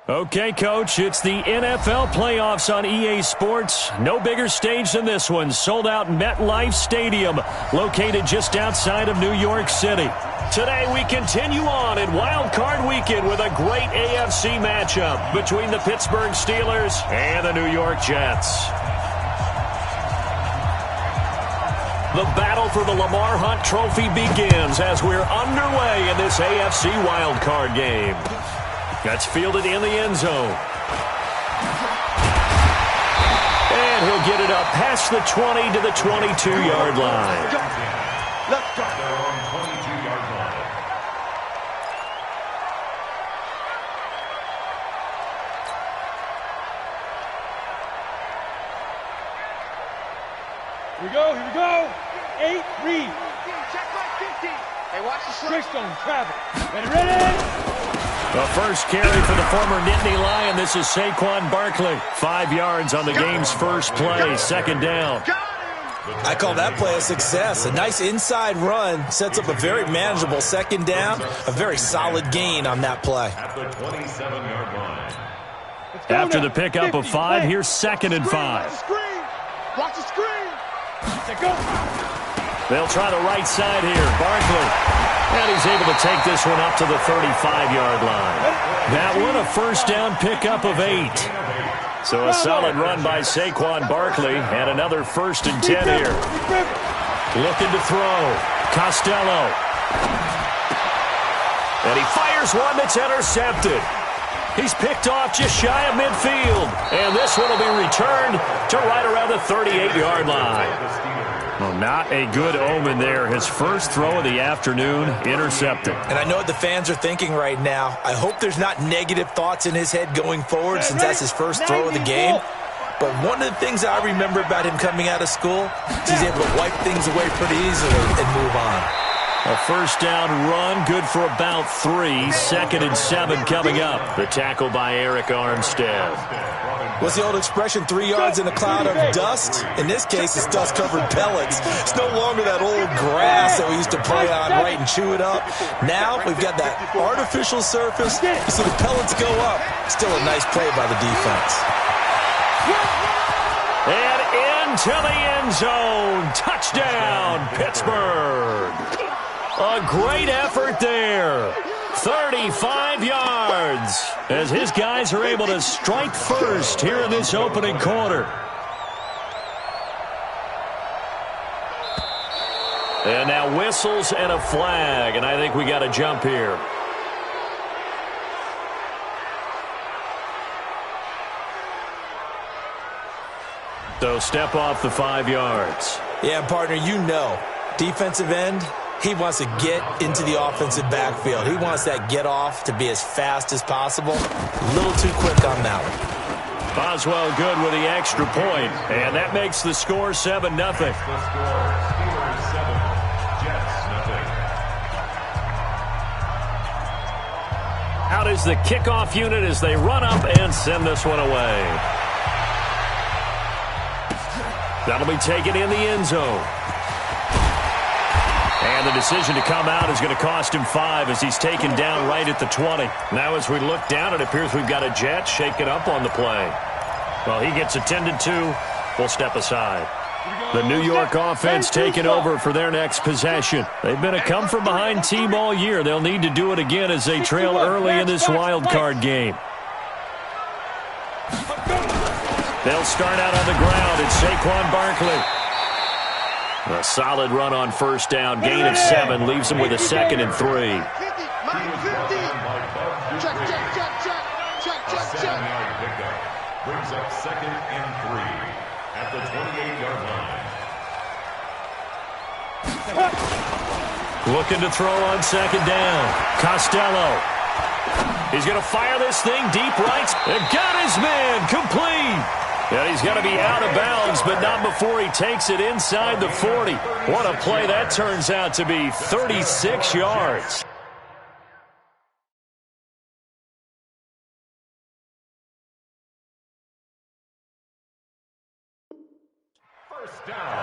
Okay, Coach, it's the NFL playoffs on EA Sports. No bigger stage than this one. Sold out MetLife Stadium, located just outside of New York City. Today, we continue on in Wild Card Weekend with a great AFC matchup between the Pittsburgh Steelers and the New York Jets. The battle for the Lamar Hunt Trophy begins as we're underway in this AFC Wild Card game. That's fielded in the end zone. And he'll get it up past the 20 to the 22-yard line. Let's go. They're on 22-yard line. Here we go. 8, read. Check by 50. Hey, watch the slip. Trickstone, travel. Ready. The first carry for the former Nittany Lion. This is Saquon Barkley. 5 yards on the game's first play. Second down. I call that play a success. A nice inside run sets up a very manageable second down. A very solid gain on that play. At the 27-yard line. After the pickup of 5, here's 2nd and 5. Watch the screen. Go. They'll try the right side here. Barkley. And he's able to take this one up to the 35-yard line. That one a first down pickup of 8. So a solid run by Saquon Barkley and another 1st and 10 here. Looking to throw. Costello. And he fires one that's intercepted. He's picked off just shy of midfield. And this one will be returned to right around the 38-yard line. Well, not a good omen there. His first throw of the afternoon intercepted. And I know what the fans are thinking right now. I hope there's not negative thoughts in his head going forward since that's his first throw of the game. But one of the things I remember about him coming out of school is he's able to wipe things away pretty easily and move on. A first down run, good for about 3. 2nd and 7 coming up. The tackle by Eric Armstead. What's the old expression, 3 yards in a cloud of dust? In this case, it's dust-covered pellets. It's no longer that old grass that we used to play on, right, and chew it up. Now we've got that artificial surface. You see the pellets go up. Still a nice play by the defense. And into the end zone. Touchdown, Pittsburgh. A great effort there. 35 yards as his guys are able to strike first here in this opening quarter. And now whistles and a flag, and I think we got a jump here. So step off the 5 yards. Yeah, partner, you know, defensive end, he wants to get into the offensive backfield. He wants that get off to be as fast as possible. A little too quick on that one. Boswell good with the extra point, and that makes the score 7-0. The score, Steelers 7, Jets nothing. Out is the kickoff unit as they run up and send this one away. That'll be taken in the end zone. And the decision to come out is going to cost him 5 as he's taken down right at the 20. Now as we look down, it appears we've got a Jet shaking up on the play. Well, he gets attended to. We'll step aside. The New York offense taking over for their next possession. They've been a come-from-behind team all year. They'll need to do it again as they trail early in this wild card game. They'll start out on the ground. It's Saquon Barkley. A solid run on first down. Gain of 7 leaves him with a 2nd and 3. Check. 7-yard pickup brings up 2nd and 3 at the 28-yard line. Looking to throw on 2nd down. Costello. He's going to fire this thing deep right. And got his man complete. And he's got to be out of bounds, but not before he takes it inside the 40. What a play that turns out to be. 36 yards. First down.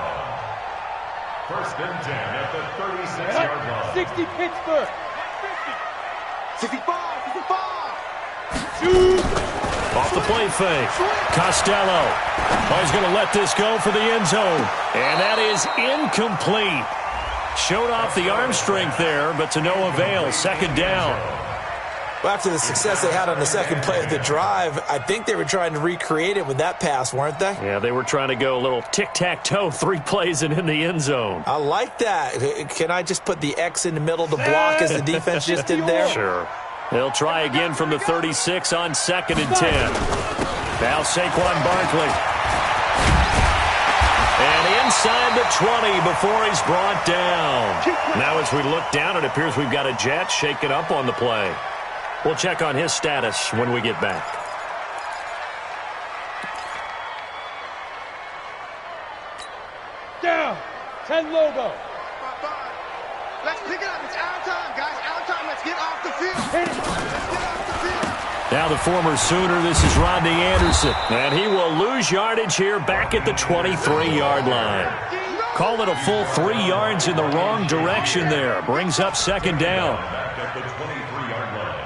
1st and 10 at the 36-yard line. 60 Pittsburgh. 65. Off the play fake. Costello. Oh, he's going to let this go for the end zone. And that is incomplete. Showed off the arm strength there, but to no avail. Second down. Well, after the success they had on the second play of the drive, I think they were trying to recreate it with that pass, weren't they? Yeah, they were trying to go a little tic-tac-toe, 3 plays and in the end zone. I like that. Can I just put the X in the middle to block as the defense just did there? Sure. They'll try again from the 36 on 2nd and 10. Now Saquon Barkley. And inside the 20 before he's brought down. Now as we look down, it appears we've got a Jet shaken up on the play. We'll check on his status when we get back. Down. 10 Lobo. Let's pick it up. It's our time, guys. Our time. Let's get off the field. Let's get off the field. Now the former Sooner, this is Rodney Anderson. And he will lose yardage here back at the 23-yard line. Call it a full 3 yards in the wrong direction there. Brings up second down. Back at the 23-yard line.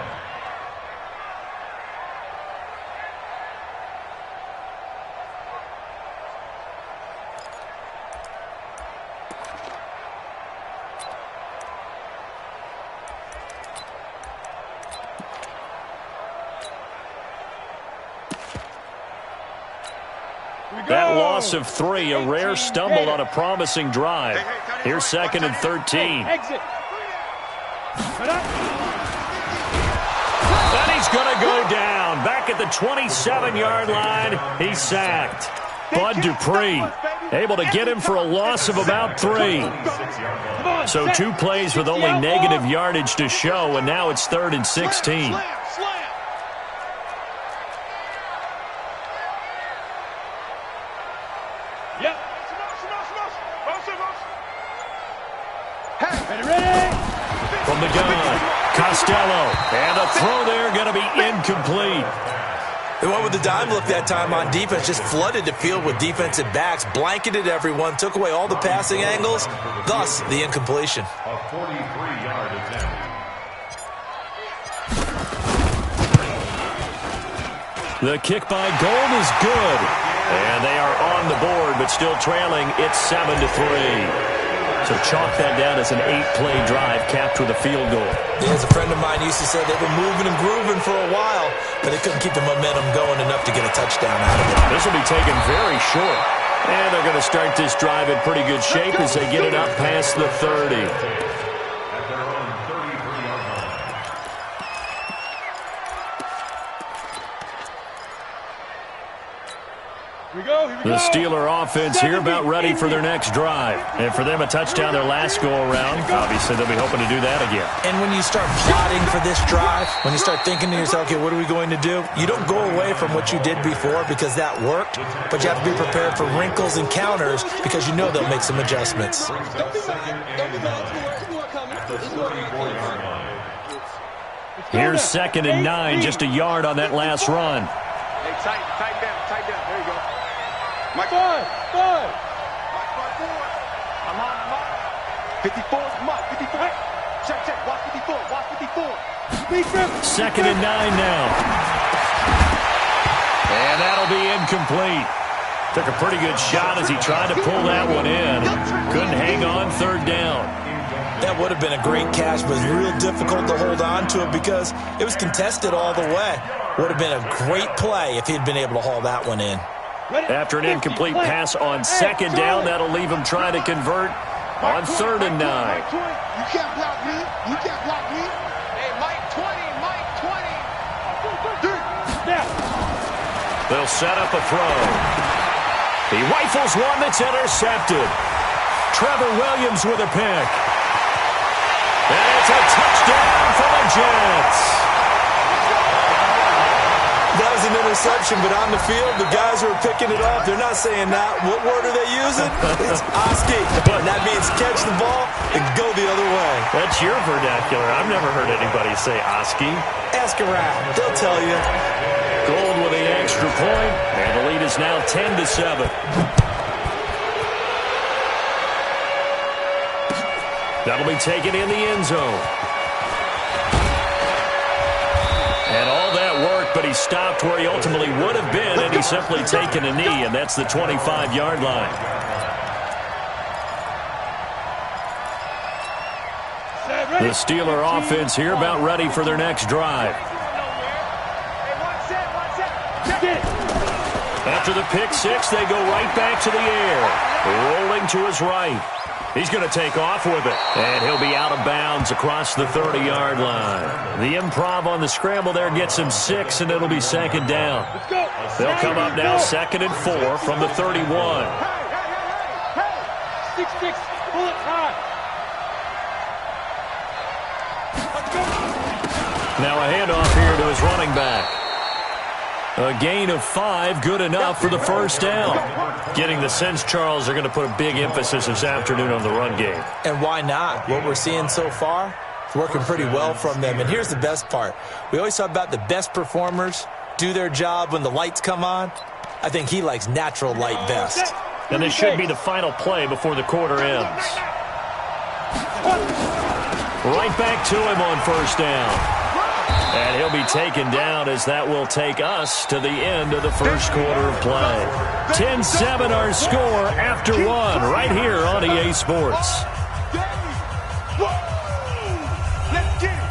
That loss of 3, a rare stumble on a promising drive. Here's 2nd and 13. Exit. Then he's going to go down. Back at the 27-yard line, he's sacked. Bud Dupree able to get him for a loss of about 3. So 2 plays with only negative yardage to show, and now it's 3rd and 16. From the gun, Costello. And a throw there going to be incomplete. They went with the dime look that time on defense, just flooded the field with defensive backs, blanketed everyone, took away all the passing angles, thus the incompletion. A 43-yard attempt. The kick by Gold is good. And they are on the board, but still trailing. It's 7-3. So chalk that down as an 8-play drive capped with a field goal. Yeah, as a friend of mine used to say, they were moving and grooving for a while, but they couldn't keep the momentum going enough to get a touchdown out of it. This will be taken very short. And they're going to start this drive in pretty good shape as they get it up past the 30. At their own 33-yard line. Here we go. The Steeler offense here about ready for their next drive. And for them, a touchdown their last go-around. Obviously, they'll be hoping to do that again. And when you start plotting for this drive, when you start thinking to yourself, okay, what are we going to do? You don't go away from what you did before because that worked, but you have to be prepared for wrinkles and counters because you know they'll make some adjustments. Here's 2nd and 9, just a yard on that last run. Hey, tight down. There you go. Mike, Bud. I'm on. 54, come on, 54. Check, watch 54. 2nd and 9 now. And that'll be incomplete. Took a pretty good shot as he tried to pull that one in. Couldn't hang on 3rd down. That would have been a great catch, but it was real difficult to hold on to it because it was contested all the way. Would have been a great play if he'd been able to haul that one in. After an incomplete pass on 2nd down, that'll leave him trying to convert on 3rd and 9. You can't block me. Hey, Mike 20. They'll set up a throw. He rifles one that's intercepted. Trevor Williams with a pick. And it's a touchdown for the Jets. That was an interception, but on the field, the guys who are picking it off, they're not saying that. What word are they using? It's Oski. And that means catch the ball and go the other way. That's your vernacular. I've never heard anybody say Oski. Ask around. They'll tell you. Gold with the extra point, and the lead is now 10-7. That'll be taken in the end zone. And all that work but he stopped where he ultimately would have been, and he's simply taken a knee, and that's the 25-yard line. The Steeler offense here about ready for their next drive. After the pick six, they go right back to the air. Rolling to his right. He's going to take off with it. And he'll be out of bounds across the 30-yard line. The improv on the scramble there gets him 6, and it'll be second down. They'll come up now 2nd and 4 from the 31. 6-6, pull it high. Now a handoff here to his running back. A gain of 5, good enough for the first down. Getting the sense, Charles, they're going to put a big emphasis this afternoon on the run game. And why not? What we're seeing so far, it's working pretty well from them. And here's the best part. We always talk about the best performers do their job when the lights come on. I think he likes natural light best. And this should be the final play before the quarter ends. Right back to him on first down. And he'll be taken down as that will take us to the end of the first quarter of play. 10-7 our score after 1 right here on EA Sports. Let's get it.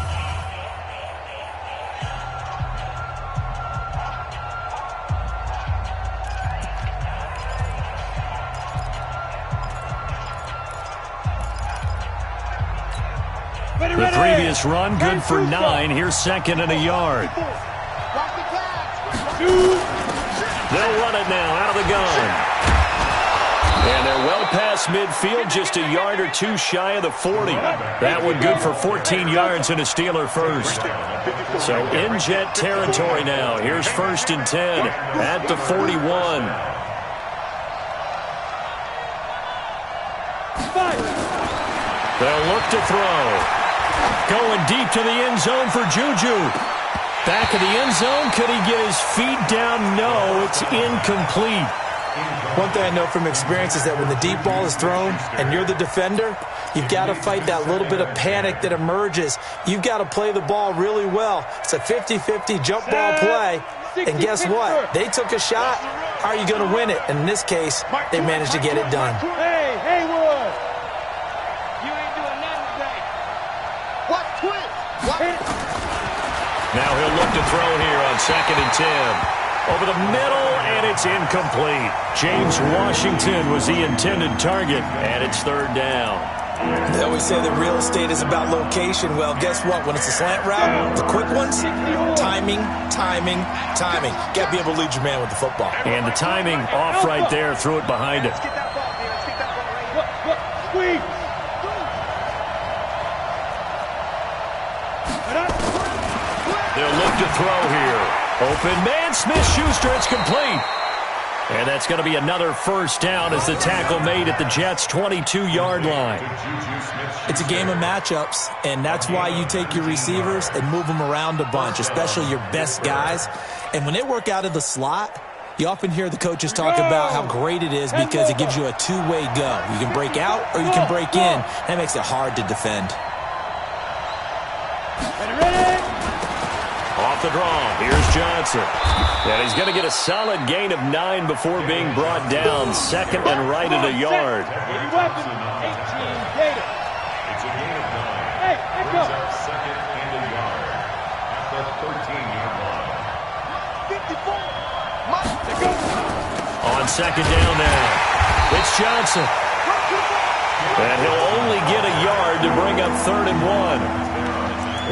The previous run, good for 9. Here's 2nd and a yard. They'll run it now out of the gun. And they're well past midfield, just a yard or 2 shy of the 40. That one good for 14 yards and a Steeler first. So in jet territory now. Here's 1st and 10 at the 41. They'll look to throw. Going deep to the end zone for Juju. Back of the end zone. Could he get his feet down? No, it's incomplete. One thing I know from experience is that when the deep ball is thrown and you're the defender, you've got to fight that little bit of panic that emerges. You've got to play the ball really well. It's a 50-50 jump ball play. And guess what? They took a shot. How are you going to win it? And in this case, they managed to get it done. Hey, Haywood! Now he'll look to throw here on 2nd and 10. Over the middle, and it's incomplete. James Washington was the intended target, and it's 3rd down. They always say that real estate is about location. Well, guess what? When it's a slant route, the quick ones, timing. Got to be able to lead your man with the football. And the timing off right there. Threw it behind him. Let's get that ball, man. Let's get that ball right here. Squeeze. They'll look to throw here. Open man, Smith-Schuster, it's complete. And that's going to be another first down as the tackle made at the Jets' 22-yard line. It's a game of matchups, and that's why you take your receivers and move them around a bunch, especially your best guys. And when they work out of the slot, you often hear the coaches talk about how great it is because it gives you a two-way go. You can break out or you can break in. That makes it hard to defend. Off the draw, here's Johnson. And he's going to get a solid gain of 9 before being brought down. 2nd and right at a yard. It's a gain of 9. Brings up 2nd and a yard at the 13-yard line. 54. On 2nd down now, it's Johnson. And he'll only get a yard to bring up 3rd and 1.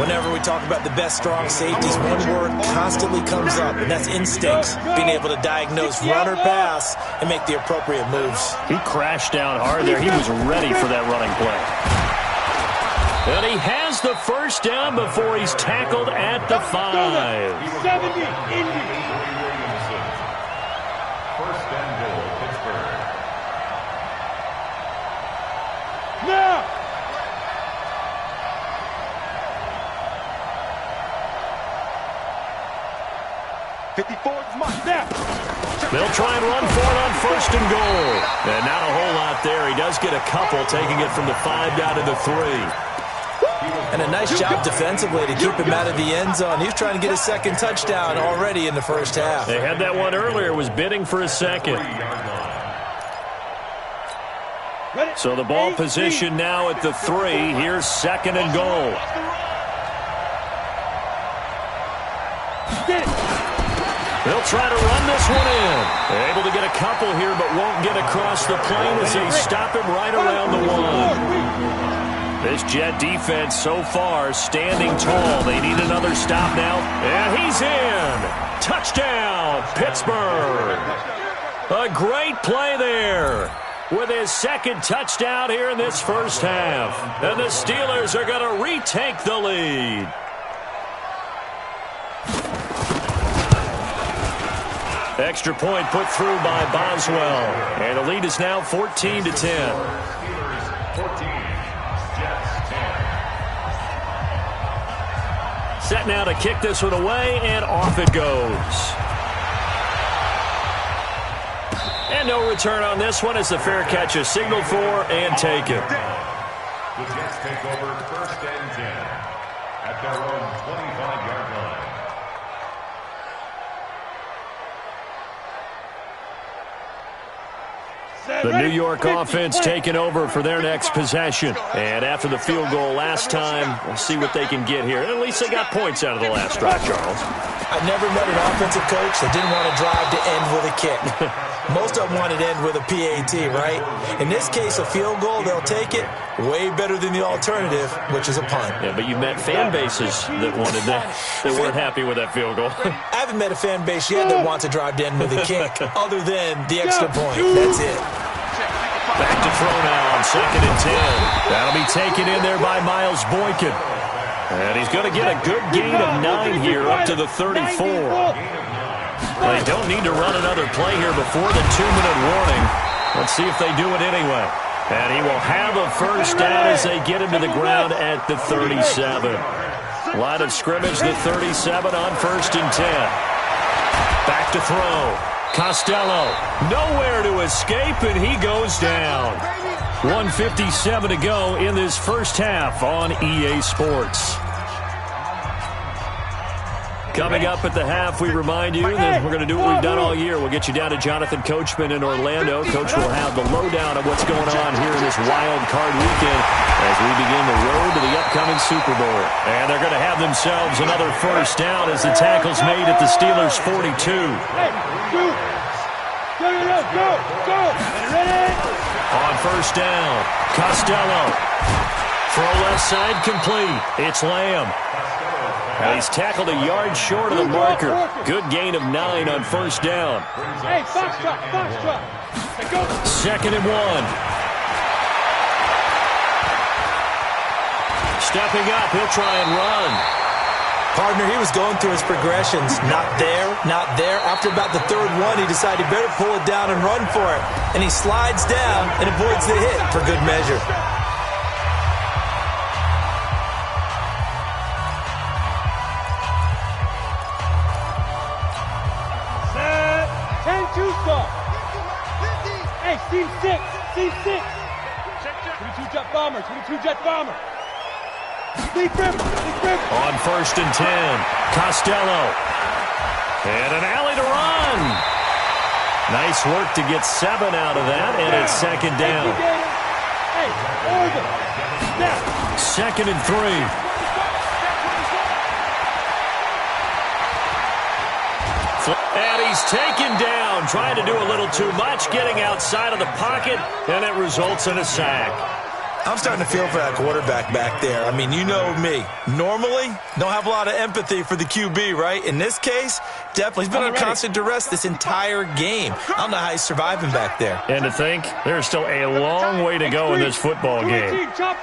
Whenever we talk about the best strong safeties, one word constantly comes up, and that's instincts. Being able to diagnose run or pass and make the appropriate moves. He crashed down hard there. He was ready for that running play. And he has the first down before he's tackled at the 5. 70, Indy. First and goal, Pittsburgh. Now! They'll try and run for it on 1st and goal. And not a whole lot there. He does get a couple, taking it from the 5 down to the 3. And a nice job defensively to keep him out of the end zone. He's trying to get his second touchdown already in the first half. They had that one earlier, was bidding for a second. So the ball position now at the 3. Here's second and goal. They'll try to run this one in. They're able to get a couple here, but won't get across the plane as they stop him right around the 1. This Jet defense so far standing tall. They need another stop now. And he's in. Touchdown, Pittsburgh. A great play there with his second touchdown here in this first half. And the Steelers are going to retake the lead. Extra point put through by Boswell. And the lead is now 14-10. Steelers 14, Jets 10. Set now to kick this one away, and off it goes. And no return on this one as the fair catch is signaled for and taken. The Jets take over first and 10 at their own 25-yard line. The New York offense taking over for their next possession. And after the field goal last time, we'll see what they can get here. And at least they got points out of the last drive, Charles. I never met an offensive coach that didn't want to drive to end with a kick. Most of them wanted to end with a PAT, right? In this case, a field goal, they'll take it. Way better than the alternative, which is a punt. Yeah, but you met fan bases that wanted that, that weren't happy with that field goal. I haven't met a fan base yet that wants to drive to end with a kick, other than the extra point. That's it. Back to throw now on second and 10. That'll be taken in there by Miles Boykin. And he's going to get a good gain of 9 here up to the 34. They don't need to run another play here before the 2-minute warning. Let's see if they do it anyway. And he will have a first down as they get him to the ground at the 37. Line of scrimmage, the 37 on first and 10. Back to throw. Costello, nowhere to escape, and he goes down. 1:57 to go in this first half on EA Sports. Coming up at the half, we remind you that we're going to do what we've done all year. We'll get you down to Jonathan Coachman in Orlando. Coach will have the lowdown of what's going on here in this wild card weekend as we begin the road to the upcoming Super Bowl. And they're going to have themselves another first down as the tackle's made at the Steelers' 42. On first down, Costello. Throw left side complete. It's Lamb. And he's tackled a yard short of the marker. Good gain of 9 on first down. Hey, box truck. Second and 1. Stepping up, he'll try and run. Partner, he was going through his progressions. Not there, not there. After about the third one, he decided he better pull it down and run for it. And he slides down and avoids the hit for good measure. Hey, C6. 22 jet bomber. On first and 10, Costello. And an alley to run. Nice work to get 7 out of that, and it's second down. Second and 3. And he's taken down, trying to do a little too much, getting outside of the pocket, and it results in a sack. I'm starting to feel for that quarterback back there. I mean, you know me. Normally, don't have a lot of empathy for the QB, right? In this case, definitely. He's been under constant duress this entire game. I don't know how he's surviving back there. And to think, there's still a long way to go in this football game. Fresno.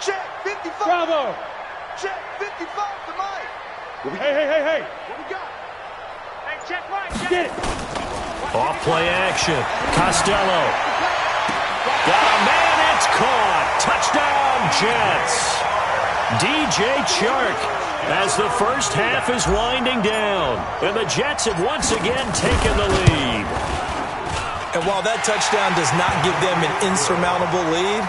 Check 55. Bravo. Check 55 to Mike. Hey. What we got? Hey, check right. Get it. Off play action. Costello. Got a man. It's caught. Touchdown, Jets. DJ Chark as the first half is winding down. And the Jets have once again taken the lead. And while that touchdown does not give them an insurmountable lead,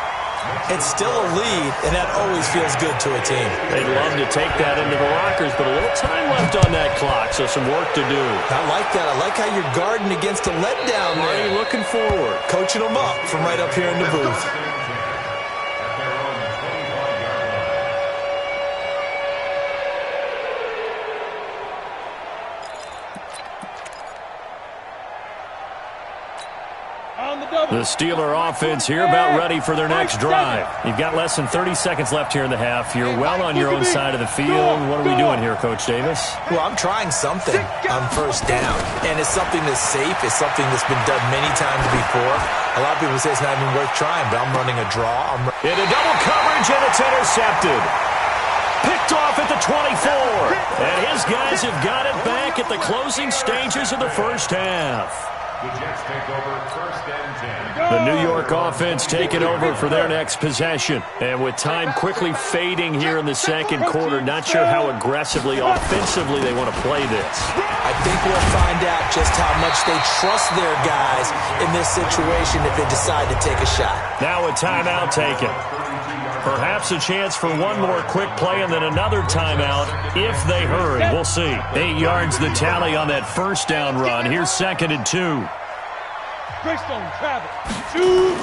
it's still a lead, and that always feels good to a team. They'd love to take that into the lockers, but a little time left on that clock, so some work to do. I like that. I like how you're guarding against a letdown there. Already looking forward. Coaching them up from right up here in the booth. The Steeler offense here about ready for their next drive. You've got less than 30 seconds left here in the half. You're well on your own side of the field. What are we doing here, Coach Davis? Well, I'm trying something on first down, and it's something that's safe. It's something that's been done many times before. A lot of people say it's not even worth trying, but I'm running a draw. Into double coverage, and it's intercepted. Picked off at the 24. And his guys have got it back at the closing stages of the first half. The Jets take over first and 10. The New York offense taking over for their next possession. And with time quickly fading here in the second quarter, not sure how aggressively, offensively they want to play this. I think we'll find out just how much they trust their guys in this situation if they decide to take a shot. Now a timeout taken. Perhaps a chance for one more quick play and then another timeout if they hurry. We'll see. 8 yards the tally on that first down run. Here's 2nd and 2. Greystone travel. 2.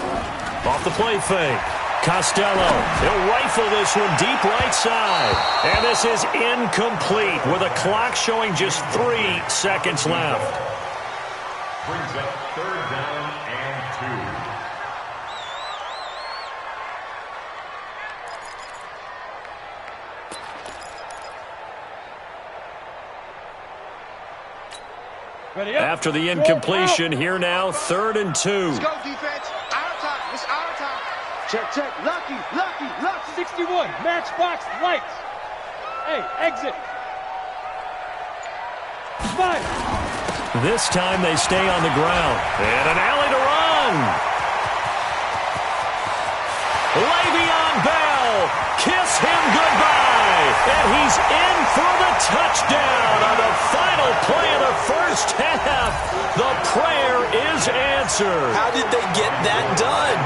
Off the play fake. Costello. He'll rifle this one deep right side. And this is incomplete with a clock showing just 3 seconds left. Brings up 3rd down and 2. After the incompletion, here now, 3rd and 2. Let's go, defense. Our time. It's our time. Check, check. Lucky, lucky, lucky. 61. Matchbox lights. Hey, exit. 5. This time they stay on the ground. And an alley to run. Le'Veon Bell. Kiss him goodbye. And he's in for the touchdown on the final play of the first half. The prayer is answered. How did they get that done?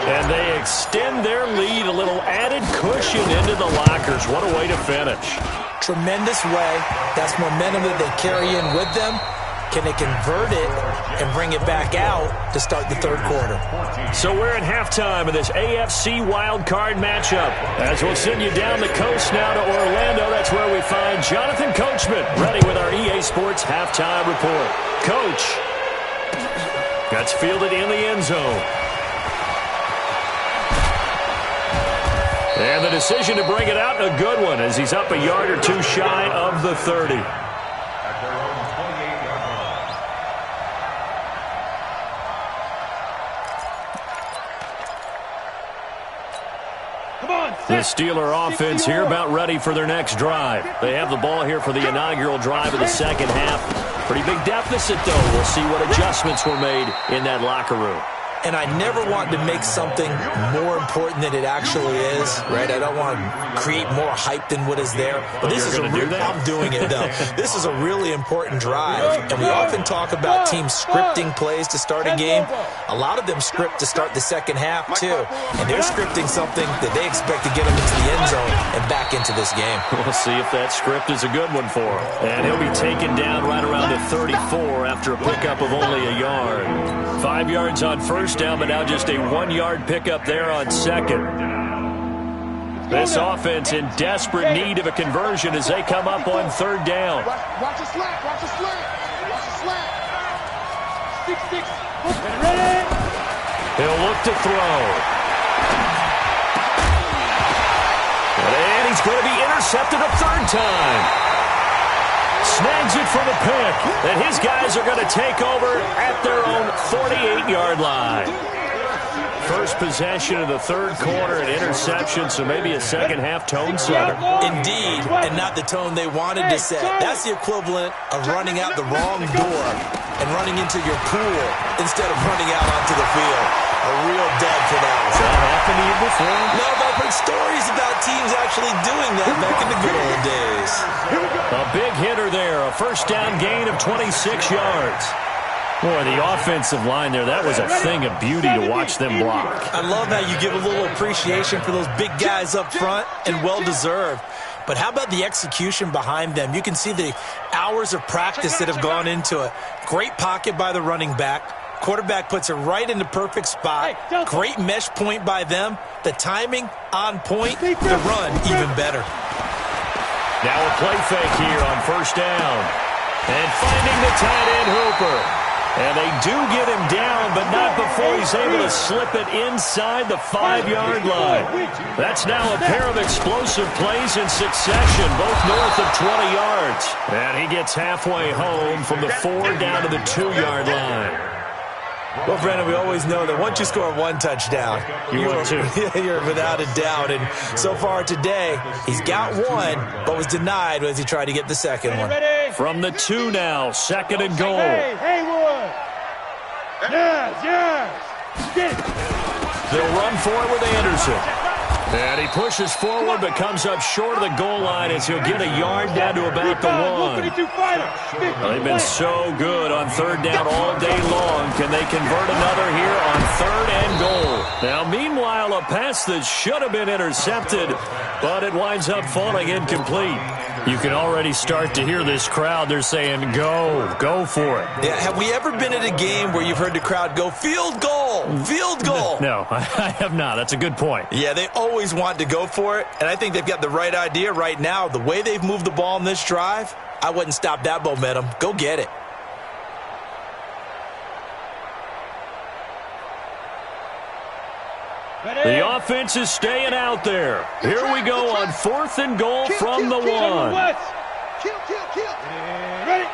And they extend their lead, a little added cushion into the lockers. What a way to finish. Tremendous way. That's momentum that they carry in with them. Can they convert it and bring it back out to start the 3rd quarter? So we're at halftime of this AFC wildcard matchup. As we'll send you down the coast now to Orlando, that's where we find Jonathan Coachman, ready with our EA Sports halftime report. Coach, that's fielded in the end zone. And the decision to bring it out, a good one, as he's up a yard or two shy of the 30. At their own 28-yard line. Come on, The Steeler offense here about ready for their next drive. They have the ball here for the inaugural drive of the second half. Pretty big deficit, though. We'll see what adjustments were made in that locker room. And I never want to make something more important than it actually is, right? I don't want to create more hype than what is there. But this is I'm doing it, though. This is a really important drive. And we often talk about teams scripting plays to start a game. A lot of them script to start the second half, too. And they're scripting something that they expect to get them into the end zone and back into this game. We'll see if that script is a good one for him. And he'll be taken down right around the 34 after a pickup of only a yard. 5 yards on first down, but now just a 1-yard pickup there on second. This offense in desperate need of a conversion as they come up on 3rd down. Watch the slant. Watch the slant. Watch the slant. 6-6. Ready? He'll look to throw. And he's going to be intercepted a 3rd time. Snags it for the pick. And his guys are going to take over at their own 48-yard line. First possession of the 3rd quarter, an interception, so maybe a second-half tone setter. Indeed, and not the tone they wanted to set. That's the equivalent of running out the wrong door and running into your pool instead of running out onto the field. A real dud for that one. Has that happened to you before? No, but I've heard stories about teams actually doing that back in the good old days. A big hitter there, a first down gain of 26 yards. Boy, the offensive line there, that was a thing of beauty to watch them block. I love how you give a little appreciation for those big guys up front, and well-deserved. But how about the execution behind them? You can see the hours of practice that have gone into it. Great pocket by the running back. Quarterback puts it right in the perfect spot. Great mesh point by them. The timing on point. The run even better. Now a play fake here on first down. And finding the tight end Hooper. And they do get him down, but not before he's able to slip it inside the 5-yard line. That's now a pair of explosive plays in succession, both north of 20 yards. And he gets halfway home from the 4 down to the 2-yard line. Well, Brandon, we always know that once you score one touchdown, you're without a doubt. And so far today, he's got one, but was denied as he tried to get the second one. From the 2 now, 2nd and goal. Hey, Haywood! Yes! Get it! They'll run for it with Anderson. And he pushes forward but comes up short of the goal line as he'll get a yard down to about the 1. Well, they've been so good on 3rd down all day long. Can they convert another here on 3rd and goal? Now, meanwhile, a pass that should have been intercepted, but it winds up falling incomplete. You can already start to hear this crowd. They're saying, go for it. Yeah, have we ever been at a game where you've heard the crowd go, field goal, field goal? No, I have not. That's a good point. Yeah, they always want to go for it, and I think they've got the right idea right now. The way they've moved the ball in this drive, I wouldn't stop that momentum. Go get it. The offense is staying out there. Here we go on 4th and goal from the 1. Kill. Ready?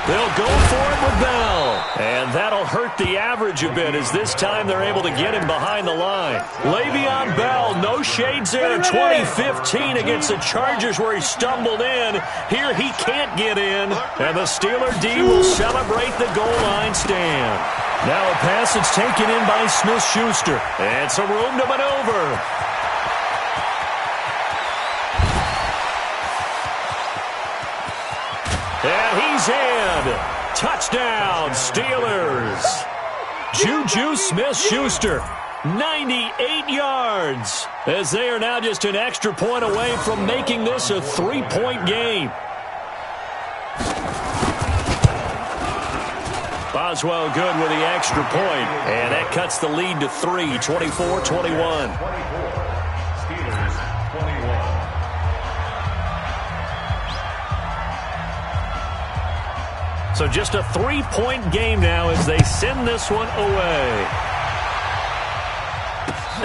They'll go for it with Bell. And that'll hurt the average a bit as this time they're able to get him behind the line. Le'Veon Bell, no shades there in 2015 against the Chargers where he stumbled in. Here he can't get in. And the Steeler D will celebrate the goal line stand. Now a pass that's taken in by Smith-Schuster. And some room to maneuver. And he's in. Touchdown, Steelers. Juju Smith-Schuster, 98 yards, as they are now just an extra point away from making this a 3-point game. Boswell good with the extra point, and that cuts the lead to 3, 24-21. So just a 3-point game now as they send this one away.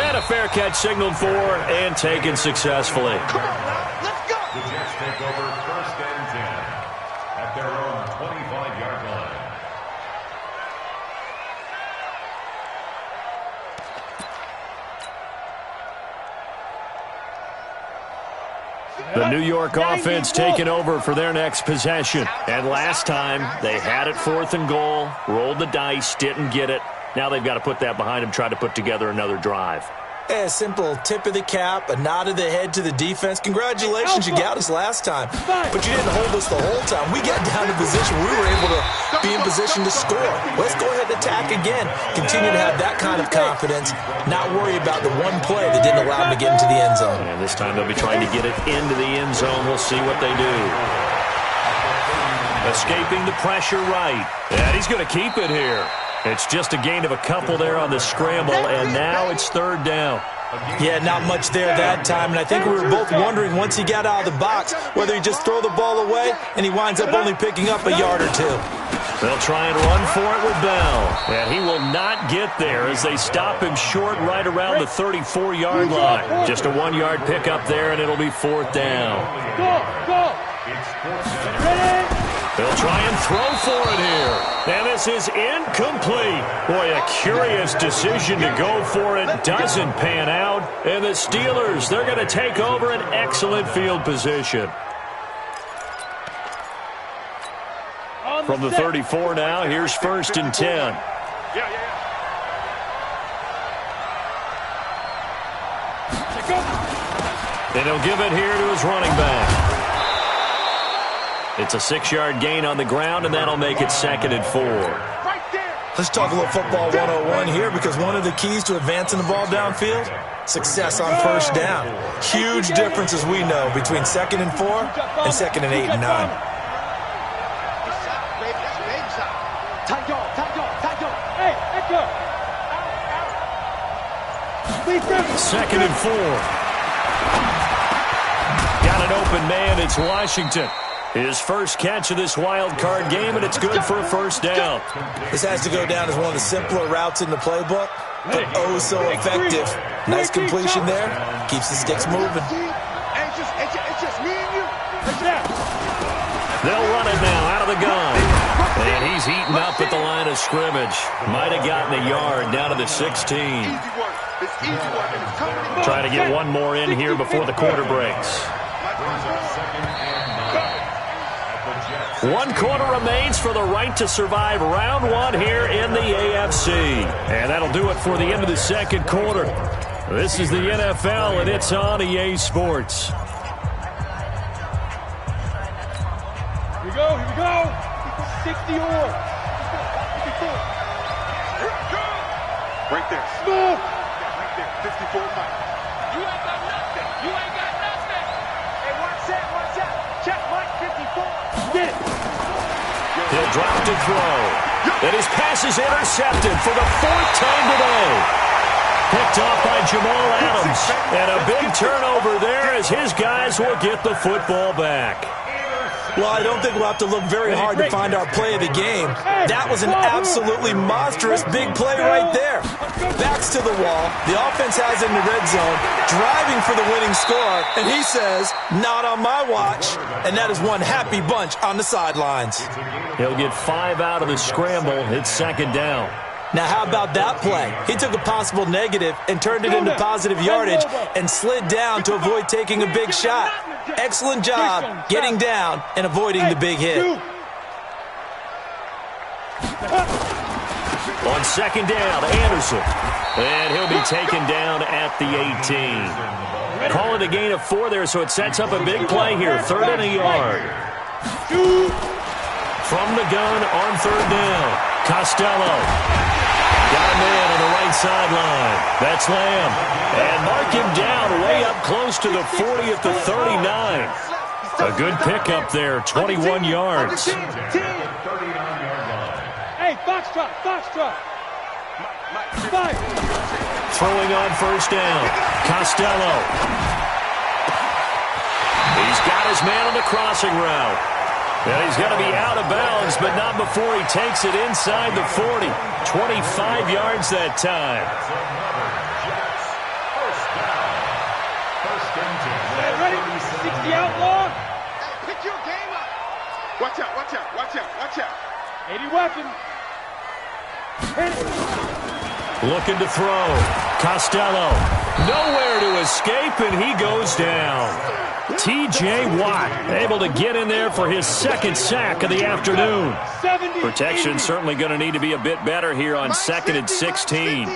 And a fair catch signaled for and taken successfully. Come on now, let's go. The Jets take over 1st and 10 at their own 25-yard line. The New York offense taking over for their next possession. And last time, they had it 4th and goal, rolled the dice, didn't get it. Now they've got to put that behind them, try to put together another drive. A simple tip of the cap, a nod of the head to the defense. Congratulations, you got us last time. But you didn't hold us the whole time. We got down to position. We were able to be in position to score. Let's go ahead and attack again. Continue to have that kind of confidence. Not worry about the one play that didn't allow them to get into the end zone. And this time they'll be trying to get it into the end zone. We'll see what they do. Escaping the pressure right. And he's going to keep it here. It's just a gain of a couple there on the scramble, and now it's 3rd down. Yeah, not much there that time, and I think we were both wondering once he got out of the box whether he just throw the ball away, and he winds up only picking up a yard or 2. They'll try and run for it with Bell, and he will not get there as they stop him short right around the 34-yard line. Just a 1-yard pickup there, and it'll be 4th down. Go! Ready? They'll try and throw for it here. And this is incomplete. Boy, a curious decision to go for it. Doesn't pan out. And the Steelers, they're going to take over an excellent field position. From the 34 now, here's 1st and 10. And he'll give it here to his running back. It's a 6-yard gain on the ground, and that'll make it 2nd and 4. Let's talk a little football 101 here, because one of the keys to advancing the ball downfield, success on first down. Huge difference, as we know, between 2nd and 4 and 2nd and 8 and 9. Second and 4. Got an open man. It's Washington. His first catch of this wild card game, and it's good for a first down. This has to go down as one of the simpler routes in the playbook, but oh so effective. Nice completion there. Keeps the sticks moving. It's just me and you. They'll run it now out of the gun. And he's eaten up at the line of scrimmage. Might have gotten a yard down to the 16. Try to get one more in here before the quarter breaks. 1 quarter remains for the right to survive round 1 here in the AFC. And that'll do it for the end of the second quarter. This is the NFL, and it's on EA Sports. Here we go. 60 or. Right there. Move. Right there. 54 Mike. You ain't got nothing. Hey, watch out. Check Mike 54. Get it. He'll drop to throw. And his pass is intercepted for the 4th time today. Picked off by Jamal Adams. And a big turnover there as his guys will get the football back. Well, I don't think we'll have to look very hard to find our play of the game. That was an absolutely monstrous big play right there. Backs to the wall. The offense has in the red zone, driving for the winning score. And he says, not on my watch. And that is one happy bunch on the sidelines. He'll get 5 out of the scramble. It's 2nd down. Now, how about that play? He took a possible negative and turned it into positive yardage and slid down to avoid taking a big shot. Excellent job getting down and avoiding the big hit. On 2nd down, Anderson. And he'll be taken down at the 18. Call it a gain of 4 there, so it sets up a big play here. 3rd and a yard. From the gun on 3rd down, Costello. Got a man on the right sideline. That's Lamb. And mark him down way up close to the 40 at the 39. A good pickup there, 21 yards. Hey, Foxtrot. Five. Throwing on 1st down, Costello. He's got his man on the crossing route. And he's going to be out of bounds, but not before he takes it inside the 40. 25 yards that time. Ready? 60 outlaw. Hey, pick your game up. Watch out. 80 weapon. Hit it. Looking to throw. Costello. Nowhere to escape, and he goes down. T.J. Watt able to get in there for his 2nd sack of the afternoon. Protection certainly going to need to be a bit better here on 2nd and 16.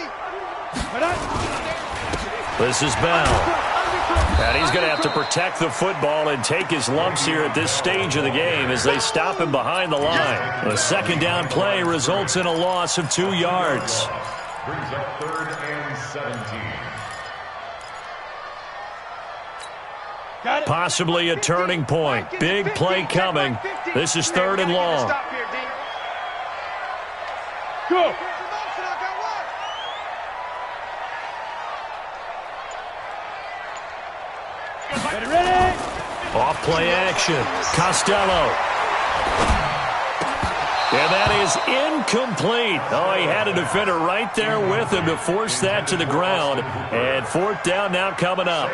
This is Bell. And he's going to have to protect the football and take his lumps here at this stage of the game as they stop him behind the line. The 2nd down play results in a loss of 2 yards. Brings up 3rd and 17. Possibly a turning point. Big play coming. This is 3rd and long. Go. Ready? Off play action. Costello. And that is incomplete. Oh, he had a defender right there with him to force that to the ground. And 4th down now coming up.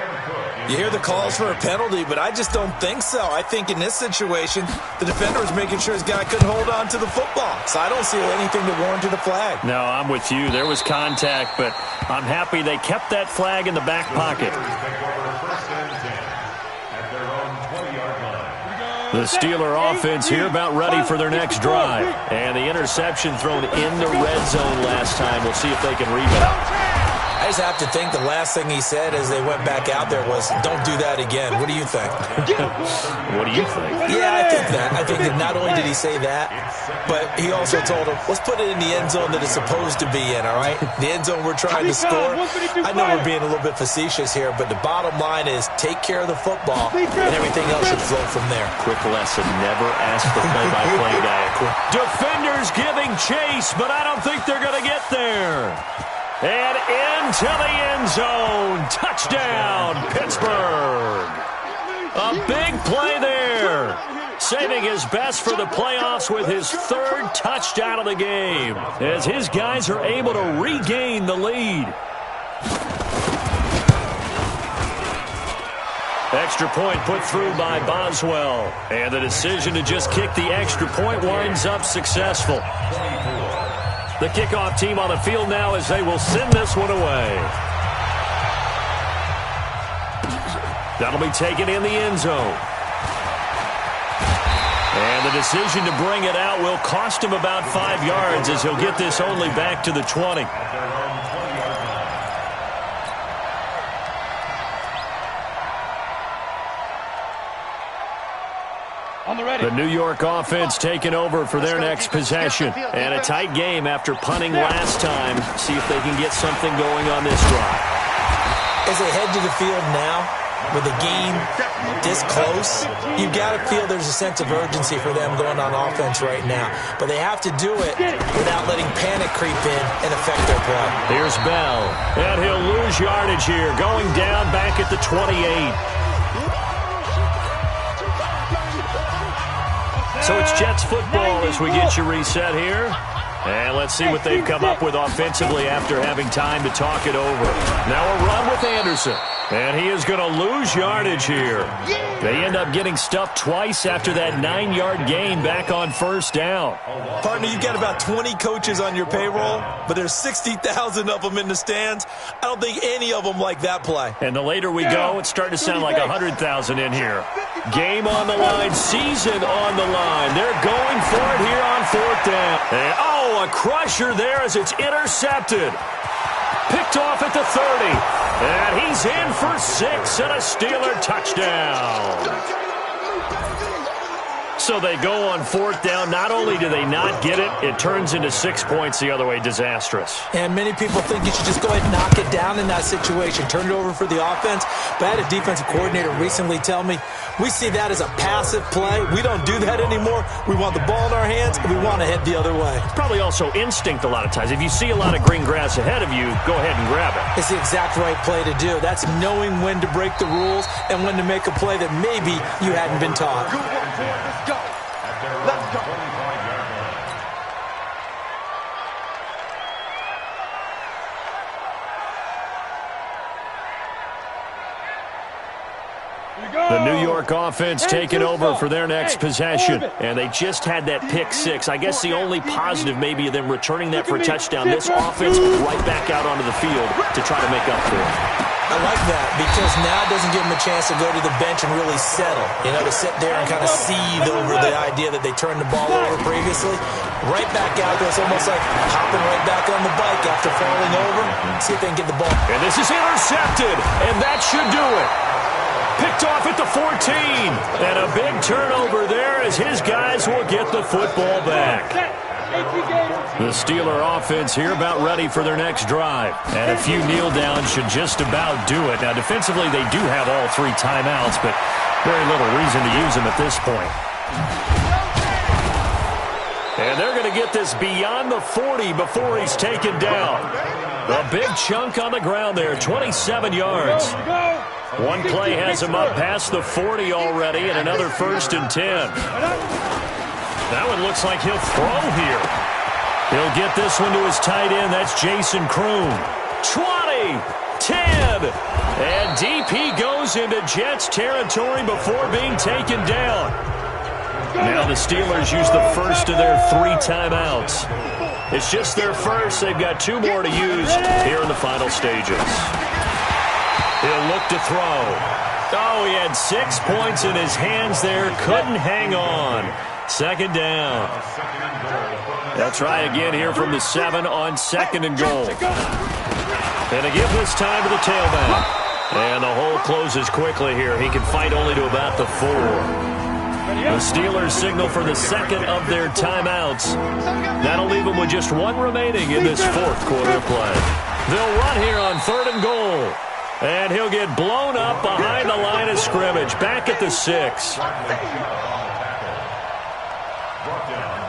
You hear the calls for a penalty, but I just don't think so. I think in this situation, the defender was making sure his guy couldn't hold on to the football. So I don't see anything that warranted a flag. No, I'm with you. There was contact, but I'm happy they kept that flag in the back pocket. The Steeler offense here about ready for their next drive. And the interception thrown in the red zone last time. We'll see if they can rebound. Hey, just have to think the last thing he said as they went back out there was, don't do that again. What do you think? What do you think? Yeah, I think that. I think that not only did he say that, but he also told him, let's put it in the end zone that it's supposed to be in, all right? The end zone we're trying to score. I know we're being a little bit facetious here, but the bottom line is take care of the football, and everything else should flow from there. Quick lesson, never ask the play-by-play guy. Defenders giving chase, but I don't think they're going to get there. And into the end zone. Touchdown, Pittsburgh. A big play there. Saving his best for the playoffs with his third touchdown of the game, as his guys are able to regain the lead. Extra point put through by Boswell. And the decision to just kick the extra point winds up successful. The kickoff team on the field now as they will send this one away. That'll be taken in the end zone. And the decision to bring it out will cost him about 5 yards as he'll get this only back to the 20. The New York offense taking over for their next possession. And a tight game after punting last time. See if they can get something going on this drive. As they head to the field now, with the game this close, you've got to feel there's a sense of urgency for them going on offense right now. But they have to do it without letting panic creep in and affect their play. Here's Bell. And he'll lose yardage here, going down back at the 28. So it's Jets football as we get you reset here. And let's see what they've come up with offensively after having time to talk it over. Now a run with Anderson. And he is going to lose yardage here. They end up getting stuffed twice after that 9-yard gain back on first down. Partner, you've got about 20 coaches on your payroll, but there's 60,000 of them in the stands. I don't think any of them like that play. And the later we go, it's starting to sound like 100,000 in here. Game on the line, season on the line. They're going for it here on fourth down. And, oh, a crusher there as it's intercepted. Picked off at the 30. And he's in for 6 and a Steeler touchdown. So they go on fourth down. Not only do they not get it, it turns into 6 points the other way. Disastrous. And many people think you should just go ahead and knock it down in that situation. Turn it over for the offense. But I had a defensive coordinator recently tell me, we see that as a passive play. We don't do that anymore. We want the ball in our hands, and we want to head the other way. It's probably also instinct a lot of times. If you see a lot of green grass ahead of you, go ahead and grab it. It's the exact right play to do. That's knowing when to break the rules and when to make a play that maybe you hadn't been taught. Let's go. Let's go. The New York offense taking over for their next possession. And they just had that pick 6. I guess the only positive maybe of them returning that for a touchdown. This offense right back out onto the field to try to make up for it. I like that because now it doesn't give them a chance to go to the bench and really settle. You know, to sit there and kind of seethe over the idea that they turned the ball over previously. Right back out there. It's almost like hopping right back on the bike after falling over. See if they can get the ball. And this is intercepted. And that should do it. Picked off at the 14. And a big turnover there as his guys will get the football back. The Steeler offense here about ready for their next drive. And a few kneel downs should just about do it. Now, defensively, they do have all 3 timeouts, but very little reason to use them at this point. And they're going to get this beyond the 40 before he's taken down. A big chunk on the ground there, 27 yards. One play has him up past the 40 already, and another 1st and 10. That one looks like he'll throw here. He'll get this one to his tight end. That's Jason Kroon. 20, 10, and DP goes into Jets territory before being taken down. Now the Steelers use the first of their 3 timeouts. It's just their first. They've got 2 more to use here in the final stages. He'll look to throw. Oh, he had 6 points in his hands there. Couldn't hang on. 2nd down. They'll try again here from the 7 on 2nd and goal. And to give this time to the tailback. And the hole closes quickly here. He can fight only to about the 4. The Steelers signal for the second of their timeouts. That'll leave them with just 1 remaining in this 4th quarter of play. They'll run here on 3rd and goal. And he'll get blown up behind the line of scrimmage. Back at the 6. Brought down